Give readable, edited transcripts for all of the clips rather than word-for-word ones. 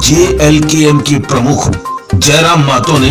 JLKM के प्रमुख जयराम महतो ने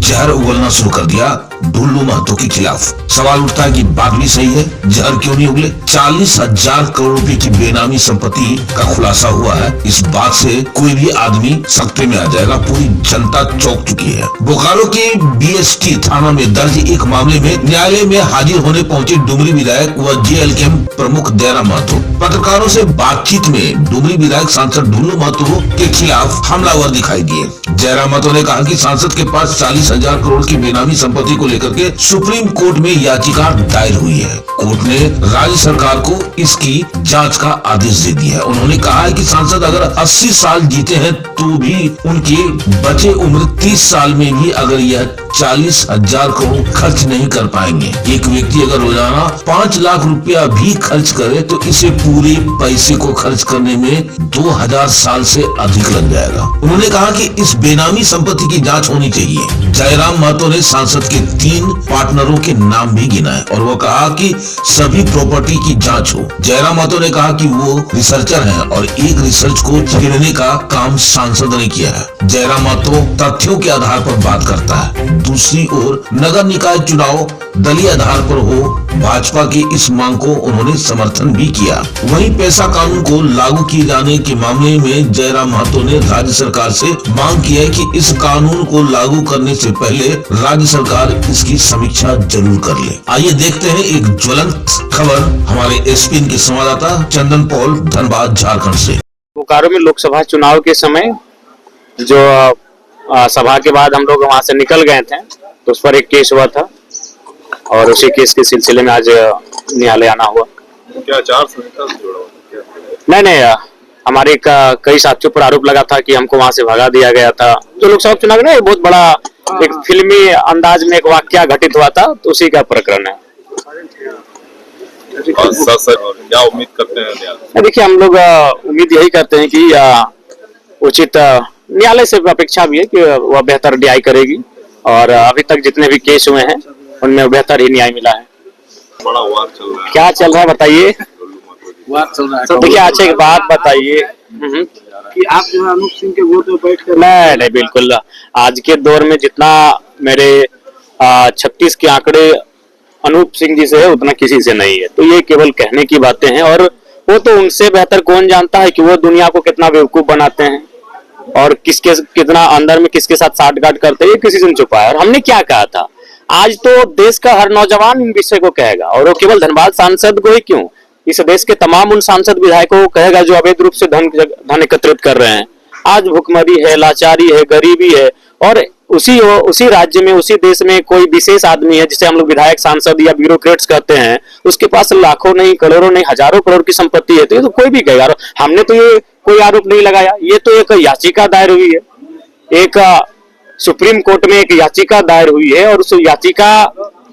जहर उगलना शुरू कर दिया ढुल्लू महतो के खिलाफ। सवाल उठता है कि बात भी सही है, जहर क्यों नहीं उगले? 40,000 करोड़ रुपए की बेनामी संपत्ति का खुलासा हुआ है। इस बात से कोई भी आदमी सकते में आ जाएगा। पूरी जनता चौंक चुकी है। बोकारो के BST थाना में दर्ज एक मामले में न्यायालय में हाजिर होने पहुंचे डुमरी विधायक व JLKM प्रमुख जयराम महतो। पत्रकारों से बातचीत में डुमरी विधायक सांसद ढुल्लू महतो के खिलाफ हमलावर दिखाई दिए। जयराम महतो ने कहा कि सांसद के पास 40,000 करोड़ की बेनामी संपत्ति को लेकर के सुप्रीम कोर्ट में याचिका दायर हुई है। कोर्ट ने राज्य सरकार को इसकी जांच का आदेश दे दिया है। उन्होंने कहा है कि सांसद अगर 80 साल जीते हैं तो भी उनके बचे उम्र 30 साल में भी अगर यह 40,000 करोड़ खर्च नहीं कर पाएंगे। एक व्यक्ति अगर रोजाना 5 लाख रुपया भी खर्च करे तो इसे पूरे पैसे को खर्च करने में 2000 साल से अधिक लग जाएगा। उन्होंने कहा कि इस बेनामी संपत्ति की जांच होनी चाहिए। जयराम महतो ने सांसद के 3 पार्टनरों के नाम भी गिनाए और वो कहा कि सभी प्रॉपर्टी की जांच हो। जयराम महतो ने कहा कि वो रिसर्चर हैं और एक रिसर्च को छेड़ने का काम सांसद ने किया है। जयराम महतो तथ्यों के आधार पर बात करता है। दूसरी ओर नगर निकाय चुनाव दलीय आधार पर हो, भाजपा की इस मांग को उन्होंने समर्थन भी किया। वहीं पैसा कानून को लागू किए जाने के मामले में जयराम महतो ने राज्य सरकार से मांग की है कि इस कानून को लागू करने से पहले राज्य सरकार इसकी समीक्षा जरूर कर ले। आइए देखते हैं एक ज्वलंत खबर हमारे SPN के संवाददाता चंदन पॉल धनबाद झारखंड से। बोकारो में लोकसभा चुनाव के समय जो सभा के बाद हम लोग वहां से निकल गए थे तो उस पर एक केस हुआ था और उसी केस के सिलसिले में आज न्यायालय आना हुआ। क्या आचार संहिता से जुड़ा हुआ? नहीं, हमारे कई साथियों पर आरोप लगा था कि हमको वहां से भगा दिया गया था। जो लोकसभा चुनाव में बहुत बड़ा एक फिल्मी अंदाज में एक वाकया घटित हुआ था, तो उसी का प्रकरण है। क्या उम्मीद करते हैं? देखिए, हम लोग उम्मीद यही करते हैं कि उचित न्यायालय से अपेक्षा भी है कि वह बेहतर न्याय करेगी और अभी तक जितने भी केस हुए हैं उनमें बेहतर ही न्याय मिला है। बड़ा वार चल रहा है। क्या चल रहा है बताइए? वार चल रहा है। तो देखिए, अच्छा एक बात बताइए कि आप जो है अनूप सिंह के वोट में बैठ कर नहीं, बिल्कुल आज के दौर में जितना मेरे 36 के आंकड़े अनूप सिंह जी से है उतना किसी से नहीं है। तो ये केवल कहने की बातें हैं और वो तो उनसे बेहतर कौन जानता है कि वो दुनिया को कितना बेवकूफ बनाते हैं और किसके कितना अंदर में किसके साथ साठगांठ करते हैं, किसी से छुपा है। और हमने क्या कहा था, आज तो देश का हर नौजवान इन विषय को कहेगा और वो केवल धनबाद सांसद को ही क्यों, इस देश के तमाम उन सांसद विधायकों को कहेगा जो अवैध रूप से धन एकत्रित कर रहे हैं। आज भुखमरी है, लाचारी है, गरीबी है और उसी राज्य में उसी देश में कोई विशेष आदमी है जिसे हम लोग विधायक सांसद या ब्यूरोक्रेट्स कहते हैं, उसके पास लाखों नहीं करोड़ों नहीं हजारों करोड़ की संपत्ति है। तो ये तो कोई भी कहेगा। हमने तो ये कोई आरोप नहीं लगाया, ये तो एक याचिका दायर हुई है। एक सुप्रीम कोर्ट में एक याचिका दायर हुई है और उस याचिका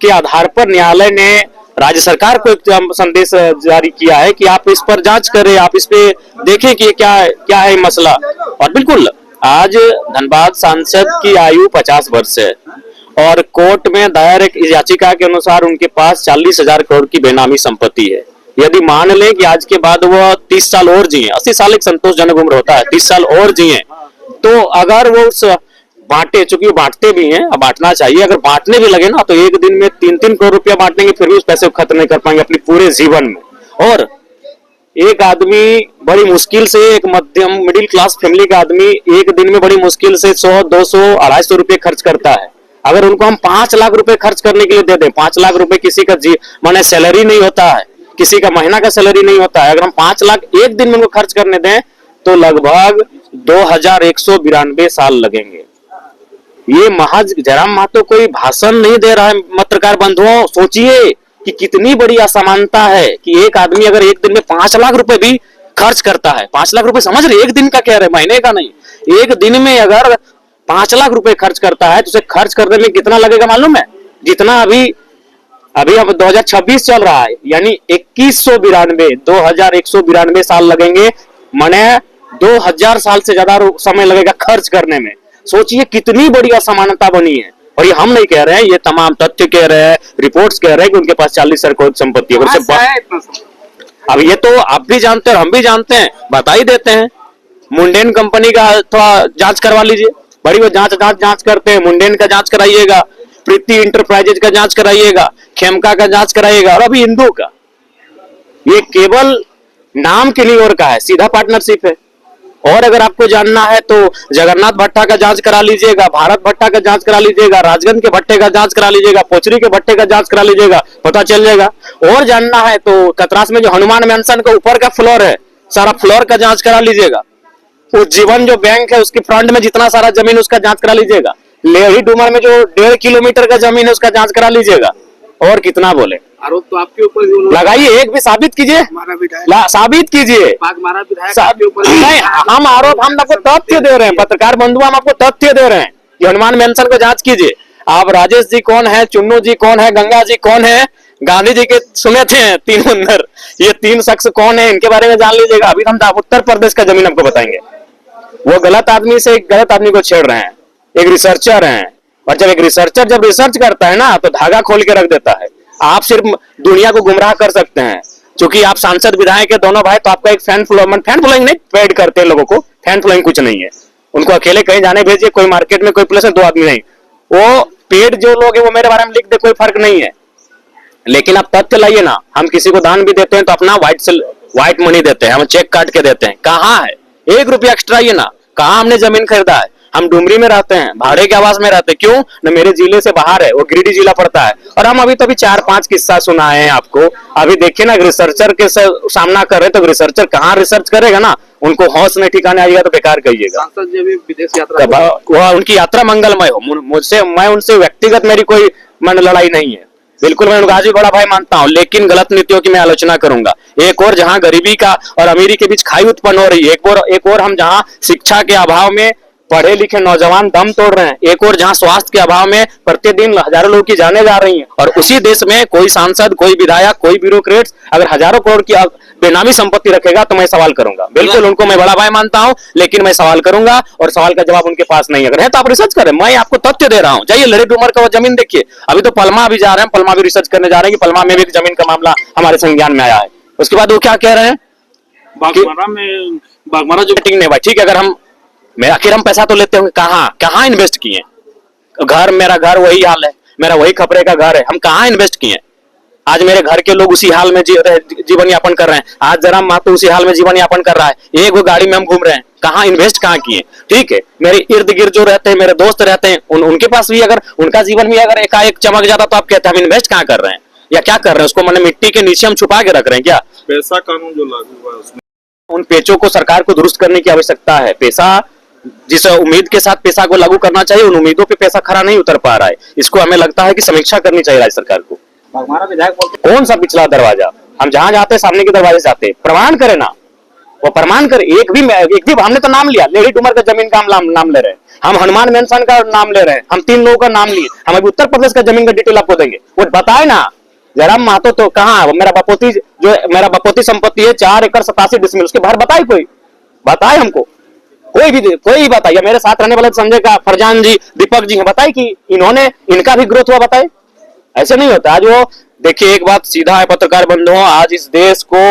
के आधार पर न्यायालय ने राज्य सरकार को एक संदेश जारी किया है कि आप इस पर जांच करें, आप इस पे देखें कि क्या है मसला। और बिल्कुल आज धनबाद सांसद की आयु 50 वर्ष है और कोर्ट में दायर एक याचिका के अनुसार उनके पास 40,000 करोड़ की बेनामी संपत्ति है। यदि मान लें कि आज के बाद वो 30 साल और जिए, 80 साल एक संतोषजनक उम्र होता है, 30 साल और जिए, तो अगर वो उस बांटे, चूंकि वो बांटते भी हैं, बांटना चाहिए, अगर बांटने भी लगे ना तो एक दिन में 3-3 करोड़ रुपया बांटेंगे फिर भी उस पैसे को खत्म नहीं कर पाएंगे अपने पूरे जीवन में। और एक आदमी बड़ी मुश्किल से, एक मध्यम मिडिल क्लास फैमिली का आदमी एक दिन में बड़ी मुश्किल से 100, 200, 250 रुपए खर्च करता है। अगर उनको हम 5 लाख रुपए खर्च करने के लिए दे दें, 5 लाख रुपए किसी का माने सैलरी नहीं होता है, किसी का महीना का सैलरी नहीं होता है, अगर हम 5 लाख एक दिन में उनको खर्च करने दें तो लगभग 2192 साल लगेंगे। ये महज जयराम महतो कोई भाषण नहीं दे रहा है। पत्रकार बंधुओं, सोचिए कि कितनी बड़ी असमानता है कि एक आदमी अगर एक दिन में 5 लाख रुपए भी खर्च करता है, 5 लाख रुपए समझ रहे, एक दिन का कह रहे, महीने का नहीं, एक दिन में अगर 5 लाख रुपए खर्च करता है तो उसे खर्च करने में कितना लगेगा मालूम है? जितना अभी अब 2026 चल रहा है, यानी 2192 साल लगेंगे, माने 2000 साल से ज्यादा समय लगेगा खर्च करने में। सोचिए कितनी बड़ी असमानता बनी है। और ये हम नहीं कह रहे हैं, ये तमाम तथ्य कह रहे हैं, रिपोर्ट्स कह रहे हैं कि उनके पास 40,000 करोड़ संपत्ति है। अब ये तो आप भी जानते हैं और हम भी जानते हैं, बता ही देते हैं। मुंडेन कंपनी का थोड़ा जांच करवा लीजिए, बड़ी वो जांच करते हैं, मुंडेन का जांच कराइएगा, प्रीति इंटरप्राइजेज का जांच कराइएगा, खेमका का जांच कराइएगा, और अभी इंदू का। ये केवल नाम के लिए और का है, सीधा पार्टनरशिप है। और अगर आपको जानना है तो जगन्नाथ भट्टा का जांच करा लीजिएगा, भारत भट्टा का जांच करा लीजिएगा, राजगंज के भट्टे का जांच करा लीजिएगा, पोचरी के भट्टे का जांच करा लीजिएगा, पता चल जाएगा। और जानना है तो कतरास में जो हनुमान मैंसन का ऊपर का फ्लोर है, सारा फ्लोर का जांच करा लीजिएगा। उज्जीवन जो बैंक है उसके फ्रंट में जितना सारा जमीन उसका जांच करा लीजिएगा। लेही डूमर में जो 1.5 किलोमीटर का जमीन है उसका जांच करा लीजिएगा। और कितना बोले, आरोप तो आपके ऊपर ही उन्होंने लगाइए, एक भी साबित कीजिए, हमारा विधायक साबित कीजिए। हमारा विधायक आपके ऊपर नहीं, हम आरोप, हम आपको तथ्य दे रहे हैं, पत्रकार बंधु, हम आपको तथ्य दे रहे हैं कि हनुमान मेंशन को जांच कीजिए। आप राजेश जी कौन है, चुन्नू जी कौन है, गंगा जी कौन है, गांधी जी के सुने थे 3 बंदर, ये 3 शख्स कौन है, इनके बारे में जान लीजिएगा। अभी हम उत्तर प्रदेश का जमीन आपको बताएंगे। वो गलत आदमी से एक गलत आदमी को छेड़ रहे हैं, एक रिसर्चर हैं, और जब एक रिसर्चर जब रिसर्च करता है ना तो धागा खोल के रख देता है। आप सिर्फ दुनिया को गुमराह कर सकते हैं, क्योंकि आप सांसद विधायक है दोनों भाई, तो आपका एक फैन फॉलोइंग नहीं पेड करते हैं लोगों को, फैन फॉलोइंग कुछ नहीं है। उनको अकेले कहीं जाने भेजिए, कोई मार्केट में कोई प्लेस है, 2 आदमी नहीं, वो पेड जो लोग है वो मेरे बारे में लिख दे, कोई फर्क नहीं है। लेकिन आप तथ्य लाइए ना। हम किसी को दान भी देते हैं तो अपना व्हाइट मनी देते हैं, हम चेक काट के देते हैं। कहाँ है 1 रुपया एक्स्ट्रा, ये ना कहाँ हमने जमीन खरीदा है। हम डुमरी में रहते हैं, भाड़े के आवास में रहते हैं, क्यों न मेरे जिले से बाहर है, वो गिरिडीह जिला पड़ता है। और हम अभी तो अभी 4-5 किस्सा सुनाए हैं आपको। अभी देखिए ना, रिसर्चर के सामना कर रहे हैं, तो रिसर्चर कहाँ रिसर्च करेगा ना, उनको होश नहीं ठिकाने आएगा तो बेकार कहिएगा। सांसद जी भी विदेश यात्रा वह उनकी यात्रा मंगलमय हो। मैं उनसे व्यक्तिगत मेरी कोई मन लड़ाई नहीं है, बिल्कुल मैं उनको आज भी बड़ा भाई मानता हूं, लेकिन गलत नीतियों की मैं आलोचना करूंगा। एक और जहां गरीबी का और अमीरी के बीच खाई उत्पन्न हो रही है, एक और हम जहां शिक्षा के अभाव में पढ़े लिखे नौजवान दम तोड़ रहे हैं, एक और जहां स्वास्थ्य के अभाव में प्रतिदिन हजारों लोग की जाने जा रही हैं, और उसी देश में कोई सांसद, कोई विधायक, कोई ब्यूरोक्रेट्स अगर हजारों करोड़ की बेनामी संपत्ति रखेगा तो मैं सवाल करूंगा। बिल्कुल उनको मैं बड़ा भाई मानता हूं, लेकिन मैं सवाल करूंगा, और सवाल का जवाब उनके पास नहीं। अगर है तो आप रिसर्च करें, मैं आपको तथ्य दे रहा हूं। जाइए लेडी डूमर का वो जमीन देखिए। अभी तो पलमा भी जा रहे हैं, पलमा भी रिसर्च करने जा रहे हैं कि पलमा में भी एक जमीन का मामला हमारे संज्ञान में आया है। उसके बाद वो क्या कह रहे हैं, बागमारा जो नहीं भाई, ठीक है, अगर हम आखिर हम पैसा तो लेते होंगे, कहाँ इन्वेस्ट किए? घर, मेरा घर वही हाल है, मेरा वही खपरे का घर है, हम कहाँ इन्वेस्ट किए? आज मेरे घर के लोग उसी हाल में जीवन यापन कर रहे हैं। आज जरा मातो उसी हाल में जीवन यापन कर रहा है, एक वो गाड़ी में हम घूम रहे हैं, कहाँ इन्वेस्ट कहाँ किए? ठीक है, मेरे इर्द गिर्द जो रहते हैं, मेरे दोस्त रहते हैं, उनके पास भी अगर उनका जीवन भी अगर एकाएक चमक जाता तो आप कहते हैं हम इन्वेस्ट कहाँ कर रहे हैं या क्या कर रहे हैं? उसको मैंने मिट्टी के नीचे हम छुपा के रख रहे हैं क्या? पैसा कानून जो लागू हुआ है उसमें उन पेचों को सरकार को दुरुस्त करने की आवश्यकता है। पैसा, जिस उम्मीद के साथ पैसा को लागू करना चाहिए, उन उम्मीदों पे पैसा खरा नहीं उतर पा रहा है। इसको हमें लगता है कि समीक्षा करनी चाहिए राज्य सरकार को। बागमारा विधायक बोलते कौन सा पिछला दरवाजा? हम जहां जाते हैं सामने के दरवाजे जाते हैं, प्रमाण करे ना, वो प्रमाण करे। एक भी हमने तो नाम लिया, लेडी डूमर का जमीन का हम नाम ले रहे हैं, हम हनुमान मेंशन का नाम ले रहे हैं, हम 3 लोगों का नाम लिए, हम अभी उत्तर प्रदेश का जमीन का डिटेल आपको देंगे। वो बताए ना, जयराम महतो तो कहाँ, मेरा बपोती संपत्ति है 4 एकड़ 87 डिसमिल, उसके बाहर बताए, कोई बताए हमको, कोई बताइए। मेरे साथ रहने वाले संजय का, फरजान जी, दीपक जी हैं, बताए कि इनका भी ग्रोथ हुआ, बताए। ऐसे नहीं होता। आज वो देखिए, एक बात सीधा है पत्रकार बंधुओं, आज इस देश को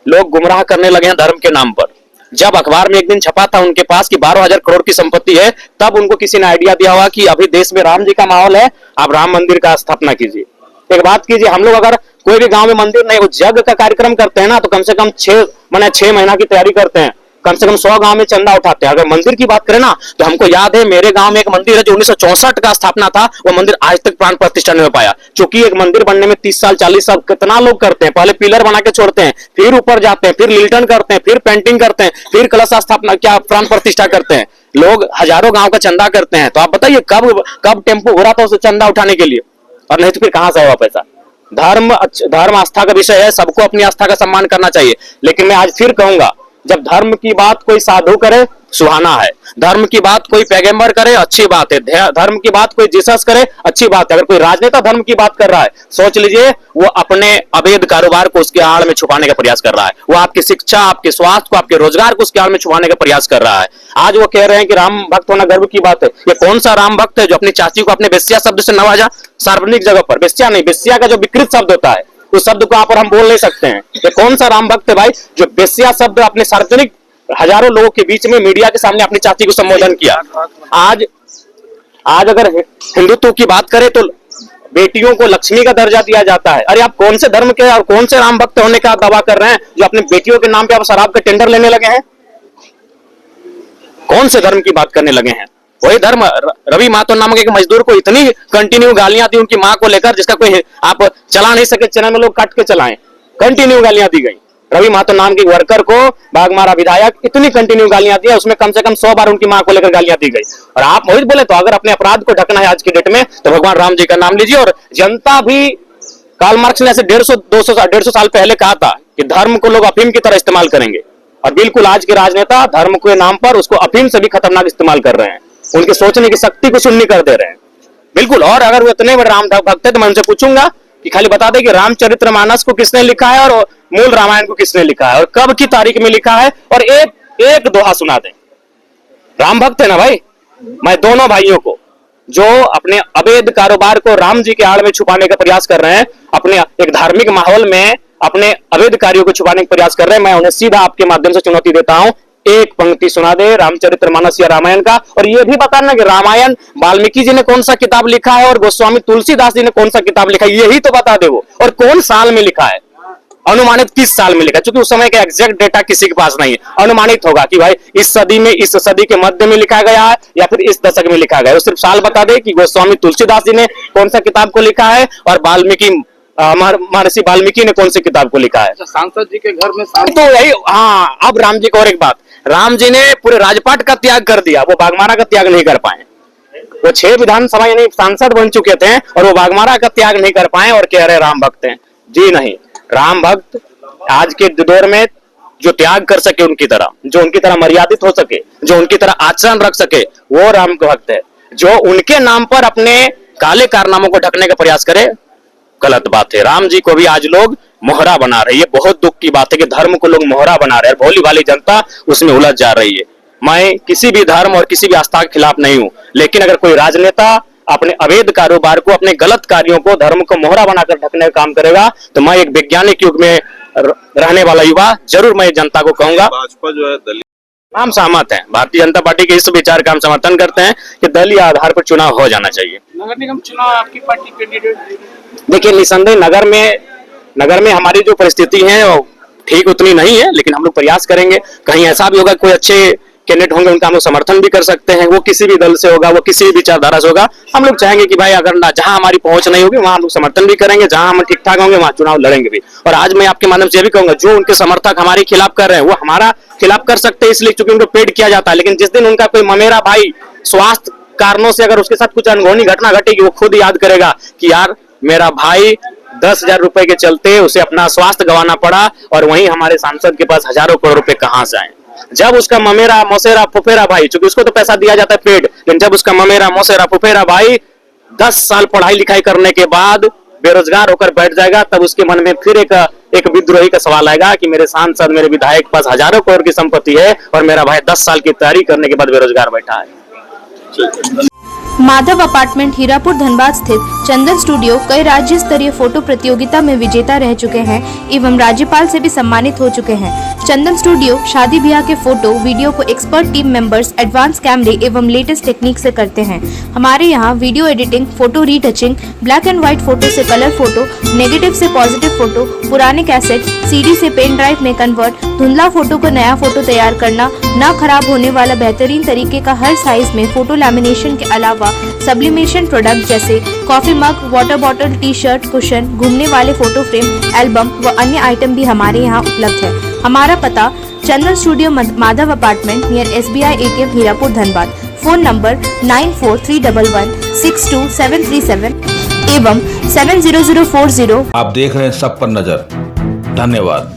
लोग गुमराह करने लगे हैं धर्म के नाम पर। जब अखबार में एक दिन छपा था उनके पास कि 12,000 करोड़ की संपत्ति है, तब उनको किसी ने आइडिया दिया हुआ कि अभी देश में राम जी का माहौल है, आप राम मंदिर का स्थापना कीजिए। एक बात कीजिए, हम लोग अगर कोई भी गांव में मंदिर नहीं, वो यज्ञ का कार्यक्रम करते हैं ना, तो कम से कम 6 महीना की तैयारी करते हैं, कम से कम 100 गांव में चंदा उठाते हैं। अगर मंदिर की बात करें ना, तो हमको याद है मेरे गांव में एक मंदिर है जो 1964 का स्थापना था, वो मंदिर आज तक प्राण प्रतिष्ठा नहीं हो पाया। क्योंकि एक मंदिर बनने में 30 साल 40 साल कितना लोग करते हैं, पहले पिलर बना के छोड़ते हैं, फिर ऊपर जाते हैं, फिर लिल्टन करते हैं, फिर पेंटिंग करते हैं, फिर कलश स्थापना क्या प्राण प्रतिष्ठा करते हैं। लोग हजारों गांव का चंदा करते हैं। तो आप बताइए कब टेम्पो हो रहा था उसे चंदा उठाने के लिए? और नहीं तो फिर कहां से आएगा पैसा? धर्म आस्था का विषय है, सबको अपनी आस्था का सम्मान करना चाहिए। लेकिन मैं आज फिर कहूंगा, जब धर्म की बात कोई साधु करे सुहाना है, धर्म की बात कोई पैगंबर करे अच्छी बात है, धर्म की बात कोई जीसस करे अच्छी बात है। अगर कोई राजनेता धर्म की बात कर रहा है, सोच लीजिए वो अपने अवैध कारोबार को उसके आड़ में छुपाने का प्रयास कर रहा है। वो आपकी शिक्षा, आपके स्वास्थ्य को, आपके रोजगार को उसके आड़ में छुपाने का प्रयास कर रहा है। आज वो कह रहे हैं कि राम भक्त होना गर्व की बात है। ये कौन सा राम भक्त है जो अपनी चाची को अपने बेस्या शब्द से नवाजा? सार्वजनिक जगह पर बेस्या नहीं, बेस्या का जो विकृत शब्द होता है उस शब्द को आप और हम बोल नहीं सकते हैं। ये कौन सा राम भक्त है भाई जो बेस्या शब्द अपने सार्वजनिक हजारों लोगों के बीच में मीडिया के सामने अपनी चाची को संबोधन किया। आज अगर हिंदुत्व की बात करें तो बेटियों को लक्ष्मी का दर्जा दिया जाता है। अरे आप कौन से धर्म के और कौन से राम भक्त होने का दावा कर रहे हैं जो अपने बेटियों के नाम पे आप शराब के टेंडर लेने लगे हैं? कौन से धर्म की बात करने लगे हैं? वही धर्म रवि महतो नामक एक मजदूर को इतनी कंटिन्यू गालियां दी उनकी मां को लेकर, जिसका कोई आप चला नहीं सके, चैनल में लोग काट के चलाएं, कंटिन्यू गालियां दी गई। रवि महतो नाम के वर्कर को बागमारा विधायक इतनी कंटिन्यू गालियां दिया, उसमें कम से कम 100 बार उनकी मां को लेकर गालियां दी गई। और आप मोहित बोले तो अगर अपने अपराध को ढकना है आज की डेट में तो भगवान राम जी का नाम लीजिए। और जनता भी, कार्ल मार्क्स ने ऐसे 150 साल पहले कहा था कि धर्म को लोग अफीम की तरह इस्तेमाल करेंगे, और बिल्कुल आज के राजनेता धर्म के नाम पर उसको अफीम से भी खतरनाक इस्तेमाल कर रहे हैं। उनके सोचने की शक्ति को शून्य कर दे रहे हैं बिल्कुल। और अगर वो इतने बड़े राम भक्त है तो मैं उनसे पूछूंगा कि खाली बता दे कि रामचरितमानस को किसने लिखा है और मूल रामायण को किसने लिखा है और कब की तारीख में लिखा है, और एक दोहा सुना दे। राम भक्त है ना भाई। मैं दोनों भाइयों को जो अपने अवैध कारोबार को राम जी के आड़ में छुपाने का प्रयास कर रहे हैं, अपने एक धार्मिक माहौल में अपने अवैध कार्यों को छुपाने का प्रयास कर रहे हैं, मैं उन्हें सीधा आपके माध्यम से चुनौती देता हूं, एक पंक्ति सुना दे रामचरितमानस या रामायण का, और ये भी बताना कि रामायण वाल्मीकि जी ने कौन सा किताब लिखा है और गोस्वामी तुलसीदास जी ने कौन सा किताब लिखा है, यही तो बता दे वो, और कौन साल में लिखा है, अनुमानित किस साल में लिखा है। क्योंकि उस समय का एग्जैक्ट डेटा किसी के पास नहीं है, अनुमानित होगा कि भाई इस सदी में, इस सदी के मध्य में लिखा गया है या फिर इस दशक में लिखा गया है। सिर्फ साल बता दे कि गोस्वामी तुलसीदास जी ने कौन सा किताब को लिखा है और महर्षि वाल्मीकि ने कौन सी किताब को लिखा है। सांसद जी के घर में तो यही, हाँ। अब राम जी को और एक बात, राम जी ने पूरे राजपाट का त्याग कर दिया, वो बागमारा का त्याग नहीं कर पाए। वो 6 विधानसभा यानी सांसद बन चुके थे और वो बागमारा का त्याग नहीं कर पाए और कह रहे राम भक्त हैं। जी नहीं, राम भक्त आज के दौर में जो त्याग कर सके उनकी तरह, जो उनकी तरह मर्यादित हो सके, जो उनकी तरह आचरण रख सके, वो राम भक्त है। जो उनके नाम पर अपने काले कारनामों को ढकने का प्रयास करे, गलत बात है। राम जी को भी आज लोग मोहरा बना रहे हैं। ये बहुत दुख की बात है कि धर्म को लोग मोहरा बना रहे हैं, भोली भाली जनता उसमें उलझ जा रही है। मैं किसी भी धर्म और किसी भी आस्था के खिलाफ नहीं हूं, लेकिन अगर कोई राजनेता अपने अवैध कारोबार को, अपने गलत कार्यों को धर्म को मोहरा बनाकर ढकने का काम करेगा तो मैं एक वैज्ञानिक युग में रहने वाला युवा जरूर मैं जनता को कहूंगा, भाजपा जो है दलित, हम सहमत हैं, भारतीय जनता पार्टी के इस विचार का हम समर्थन करते हैं कि दलीय आधार पर चुनाव हो जाना चाहिए। नगर निगम चुनाव आपकी पार्टी कैंडिडेट? देखिए, निसंदेह नगर में हमारी जो परिस्थिति है वो ठीक उतनी नहीं है, लेकिन हम लोग प्रयास करेंगे। कहीं ऐसा भी होगा कोई अच्छे कैंडिडेट होंगे उनका हम लोग समर्थन भी कर सकते हैं, वो किसी भी दल से होगा, वो किसी भी विचारधारा से होगा। हम लोग चाहेंगे कि भाई अगर जहां हमारी पहुंच नहीं होगी वहां हम लोग समर्थन भी करेंगे, जहां हम ठीक ठाक होंगे वहां चुनाव लड़ेंगे भी। और आज मैं आपके माध्यम से ये भी कहूंगा, जो उनके समर्थक हमारे खिलाफ कर रहे हैं वो हमारा खिलाफ कर सकते हैं इसलिए क्योंकि उनको पेड किया जाता है, लेकिन जिस दिन उनका कोई ममेरा भाई स्वास्थ्य कारणों से अगर उसके साथ कुछ अनहोनी घटना घटेगी, वो खुद याद करेगा कि यार मेरा भाई 10,000 रुपए के चलते उसे अपना स्वास्थ्य गंवाना पड़ा और वहीं हमारे सांसद के पास हजारों करोड़ रुपए कहां से आए। जब उसका ममेरा मौसेरा फुफेरा भाई, चूंकि उसको तो पैसा दिया जाता है पेड, लेकिन जब उसका ममेरा मौसेरा फुफेरा भाई 10 साल पढ़ाई लिखाई करने के बाद बेरोजगार होकर बैठ जाएगा, तब उसके मन में फिर एक विद्रोही का सवाल आएगा कि मेरे सांसद, मेरे विधायक के पास हजारों करोड़ की संपत्ति है और मेरा भाई 10 साल की तैयारी करने के बाद बेरोजगार बैठा है। माधव अपार्टमेंट हीरापुर धनबाद स्थित चंदन स्टूडियो कई राज्य स्तरीय फोटो प्रतियोगिता में विजेता रह चुके हैं एवं राज्यपाल से भी सम्मानित हो चुके हैं। चंदन स्टूडियो शादी ब्याह के फोटो वीडियो को एक्सपर्ट टीम मेंबर्स एडवांस कैमरे एवं लेटेस्ट टेक्निक से करते हैं। हमारे यहाँ video editing, photo retouching, black and white photo से कलर फोटो, नेगेटिव से पॉजिटिव फोटो, पुराने कैसेट सीडी से पेन ड्राइव में कन्वर्ट, धुंधला फोटो को नया फोटो तैयार करना, न खराब होने वाला बेहतरीन तरीके का हर साइज में फोटो लैमिनेशन के अलावा सब्लिमेशन प्रोडक्ट जैसे coffee mug, water bottle, T shirt, cushion, घूमने वाले फोटो फ्रेम, एल्बम व अन्य आइटम भी हमारे यहाँ उपलब्ध है। हमारा पता Chandan studio Madhav apartment near SBI ATM Hirapur Dhanbad. Phone number 9431162737 एवं 70040। आप देख रहे हैं सब पर नजर। धन्यवाद।